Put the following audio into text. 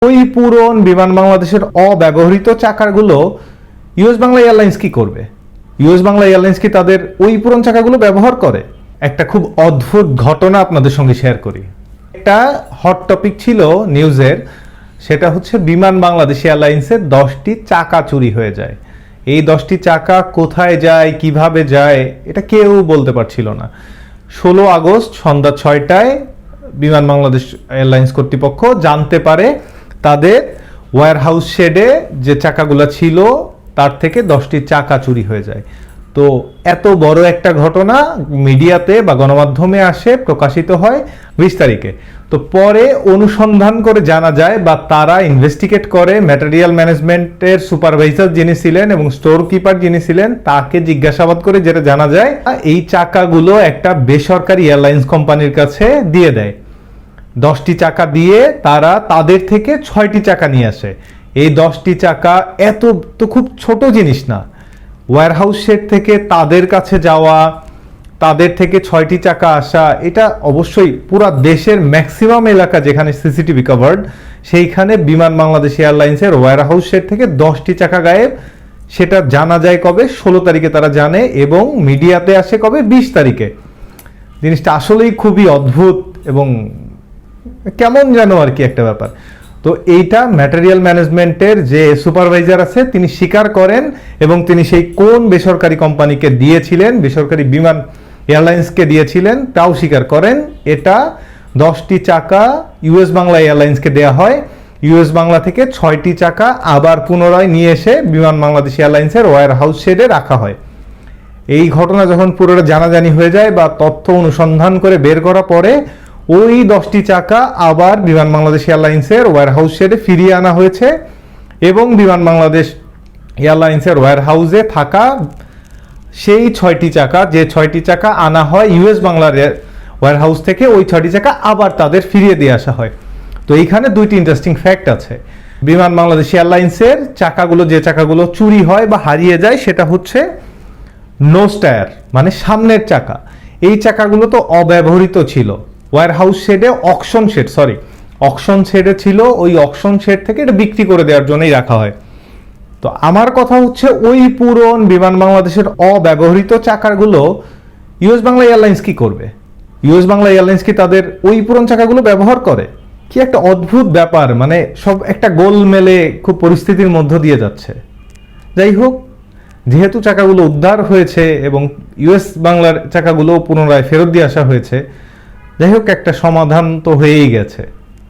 ওই পুরন বিমান বাংলাদেশের অব্যবহৃত চাকাগুলো ইউএস বাংলা এয়ারলাইন্স কি করবে? ইউএস বাংলা এয়ারলাইন্স কি তাদের ওই পুরন চাকাগুলো ব্যবহার করে? একটা খুব অদ্ভুত ঘটনা আপনাদের সঙ্গে শেয়ার করি। একটা হট টপিক ছিল নিউজের, সেটা হচ্ছে বিমান বাংলাদেশ এয়ারলাইন্সের 10টি চাকা চুরি হয়ে যায়। এই 10টি চাকা কোথায় যায়, কিভাবে যায়, এটা কেউ বলতে পারছিল না। 16 আগস্ট সন্ধ্যা 6টায় বিমান বাংলাদেশ এয়ারলাইন্স কর্তৃপক্ষ জানতে পারে তাদের ওয়্যারহাউস শেডে যে চাকাগুলো ছিল তার থেকে 10টি চাকা চুরি হয়ে যায়। তো এত বড় একটা ঘটনা মিডিয়াতে বা গণমাধ্যমে আসে, প্রকাশিত হয় 20 তারিখে। তো পরে অনুসন্ধান করে জানা যায় বা তারা ইনভেস্টিগেট করে, ম্যাটেরিয়াল ম্যানেজমেন্টের সুপারভাইজার যিনি ছিলেন এবং স্টোর কিপার যিনি ছিলেন তাকে জিজ্ঞাসাবাদ করে যেটা জানা যায়, এই চাকাগুলো একটা বেসরকারি এয়ারলাইন্স কোম্পানির কাছে দিয়ে দেয়। 10টি চাকা দিয়ে তারা তাদের থেকে 6টি চাকা নিয়ে আসে। এই 10টি চাকা এত তো খুব ছোট জিনিস না। ওয়্যারহাউস শেড থেকে তাদের কাছে যাওয়া, তাদের থেকে 6টি চাকা আসা, এটা অবশ্যই পুরো দেশের ম্যাক্সিমাম এলাকা যেখানে সিসিটিভি কভার্ড, সেইখানে বিমান বাংলাদেশ এয়ারলাইন্সের ওয়্যারহাউস শেড থেকে 10টি চাকা গায়েব। সেটা জানা যায় কবে? 16 তারিখে তারা জানে এবং মিডিয়াতে আসে কবে? 20 তারিখে। জিনিসটা আসলেই খুবই অদ্ভুত এবং কেমন যেন আর কি একটা ব্যাপার। তো এইটা ম্যাটেরিয়াল ম্যানেজমেন্টের যে সুপারভাইজার আছে তিনি স্বীকার করেন এবং তিনি সেই কোন বেসরকারি কোম্পানিকে দিয়েছিলেন, বেসরকারি বিমান এয়ারলাইন্সকে দিয়েছিলেন তাও স্বীকার করেন। এটা 10টি চাকা ইউএস বাংলা এয়ারলাইন্সকে দেয়া হয়। ইউএস বাংলা থেকে 6টি চাকা আবার পুনরায় নিয়ে এসে বিমান বাংলাদেশ এয়ারলাইন্সের ওয়্যারহাউস শেডে রাখা হয়। এই ঘটনা যখন পুরোটা জানাজানি হয়ে যায় বা তথ্য অনুসন্ধান করে বের করা পরে, ওই 10টি চাকা আবার বিমান বাংলাদেশ এয়ারলাইন্সের ওয়্যারহাউস শেডে ফিরিয়ে আনা হয়েছে এবং বিমান বাংলাদেশ এয়ারলাইন্সের ওয়্যারহাউসে থাকা সেই 6টি চাকা, যে 6টি চাকা আনা হয় ইউএস বাংলার ওয়্যারহাউস থেকে, ওই 6টি চাকা আবার তাদের ফিরিয়ে দিয়ে আসা হয়। তো এইখানে দুইটি ইন্টারেস্টিং ফ্যাক্ট আছে। বিমান বাংলাদেশ এয়ারলাইন্সের চাকাগুলো, যে চাকাগুলো চুরি হয় বা হারিয়ে যায়, সেটা হচ্ছে নোজ টায়ার, মানে সামনের চাকা। এই চাকাগুলো তো অব্যবহৃত ছিল। ওয়্যারহাউস শেডে অকশন শেডে ছিল, ওই অকশন শেড থেকে এটা বিক্রি করে দেওয়ার জন্যই রাখা হয়। তো আমার কথা হচ্ছে ওই পুরন বিমান বাংলাদেশের অব্যবহৃত চাকাগুলো ইউএস বাংলা এয়ারলাইন্স কি করবে? ইউএস বাংলা এয়ারলাইন্স কি তাদের ওই পুরন চাকাগুলো ব্যবহার করে? কি একটা অদ্ভুত ব্যাপার, মানে সব একটা গোলমেলে খুব পরিস্থিতির মধ্য দিয়ে যাচ্ছে। যাই হোক, যেহেতু চাকাগুলো উদ্ধার হয়েছে এবং ইউএস বাংলার চাকাগুলো পুনরায় ফেরত দিয়ে আসা হয়েছে, যাই হোক একটা সমাধান তো হয়েই গেছে।